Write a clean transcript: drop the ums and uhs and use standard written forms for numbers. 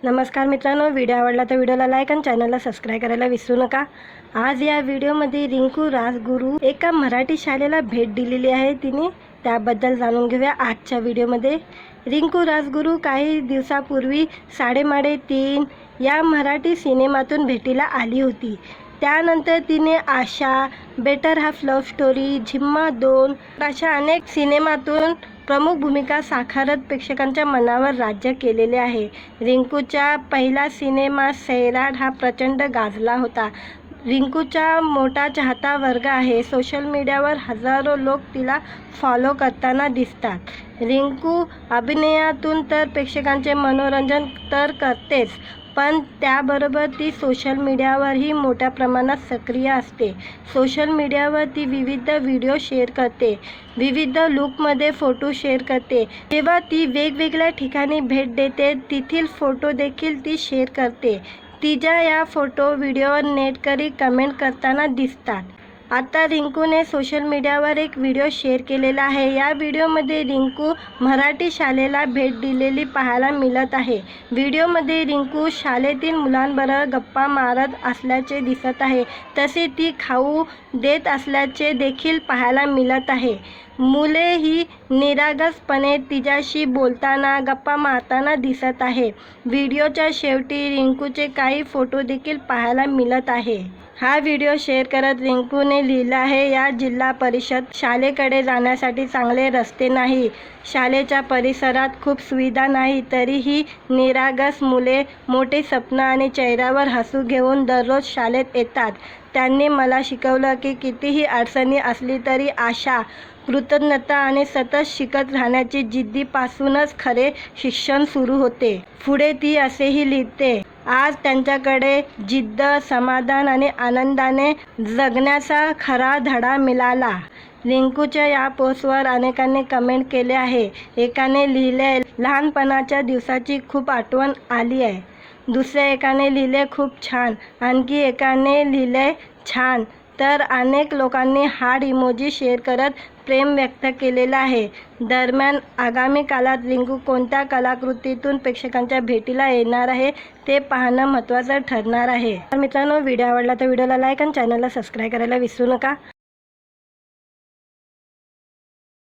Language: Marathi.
नमस्कार मित्रांनो, व्हिडिओ आवडला तर व्हिडिओला लाईक आणि चॅनलला सबस्क्राईब करायला विसरू नका। आज या व्हिडिओमध्ये रिंकू राजगुरू एका मराठी शाळेला भेट दिलेली आहे तिने, त्याबद्दल जाणून घेऊया आजच्या व्हिडिओमध्ये। रिंकू राजगुरू काही दिवसापूर्वी साडेमाडे 3 या मराठी सिनेमातून भेटीला आली होती। त्यानंतर तिने आशा, बेटर हाफ लव्ह स्टोरी, झिम्मा 2 अशा अनेक सिनेमातून प्रमुख भूमिका साकारत प्रेक्षकांच्या मनावर राज्य केलेले आहे। रिंकूचा पहिला सिनेमा सैराट हा प्रचंड गाजला होता। रिंकूचा मोठा चाहता वर्ग आहे। सोशल मीडियावर हजारो लोक तिला फॉलो करताना दिसतात। रिंकू अभिनयातून तर प्रेक्षकांचे मनोरंजन तर करतेच, पण त्याबरोबर ती सोशल मीडियावरही मोठ्या प्रमाणात सक्रिय असते। सोशल मीडियावर ती विविध व्हिडिओ शेअर करते, विविध लुकमध्ये फोटो शेअर करते। जेव्हा ती वेगवेगळ्या ठिकाणी भेट देते तेथील फोटो देखील ती शेअर करते। तिच्या या फोटो व्हिडिओवर नेटकरी कमेंट करताना दिसतात। आता रिंकूने सोशल मीडियावर एक व्हिडिओ शेअर केलेला आहे। या व्हिडिओमध्ये रिंकू मराठी शाळेला भेट दिलेली पाहायला मिळत आहे। व्हिडिओमध्ये रिंकू शाळेतील मुलांबरोबर गप्पा मारत असल्याचे दिसत आहे, तसे ती खाऊ देत असल्याचे देखील पाहायला मिळत आहे। मुलेही निरागसपणे तिच्याशी बोलताना, गप्पा मारताना दिसत आहे। व्हिडिओच्या शेवटी रिंकूचे काही फोटो देखील पाहायला मिळत आहे। हा व्हिडिओ शेअर करत रिंकूने लिहिलं आहे, या जिल्हा परिषद शाळेकडे जाण्यासाठी चांगले रस्ते नाही, शाळेच्या परिसरात खूप सुविधा नाही, तरीही निरागस मुले मोठे स्वप्न आणि चेहऱ्यावर हसू घेऊन दररोज शाळेत येतात। त्यांनी मला शिकवलं की कितीही अडचणी असली तरी आशा, कृतज्ञता आणि सतत शिकत राहण्याची जिद्दीपासूनच खरे शिक्षण सुरू होते। पुढे ती असेही लिहिते, आज त्यांच्याकडे जिद्द, समाधान आणि आनंदाने जगण्याचा खरा धडा मिळाला। रिंकूच्या या पोस्टवर अनेकांनी कमेंट केले आहे। एकाने लिहिले, लहानपणाच्या दिवसाची खूप आठवण आली आहे। दुसऱ्या एकाने लिहिले, खूप छान। आणखी एकाने लिहिले, छान। तर अनेक लोकांनी हार्ट इमोजी शेअर करत प्रेम व्यक्त केलेलं आहे। दरम्यान आगामी काळात रिंकू कोणत्या कलाकृतीतून प्रेक्षकांच्या भेटीला येणार आहे ते पाहणं महत्त्वाचं ठरणार आहे। तर मित्रांनो, व्हिडिओ आवडला तर व्हिडिओला लाईक आणि चॅनलला सबस्क्राईब करायला विसरू नका।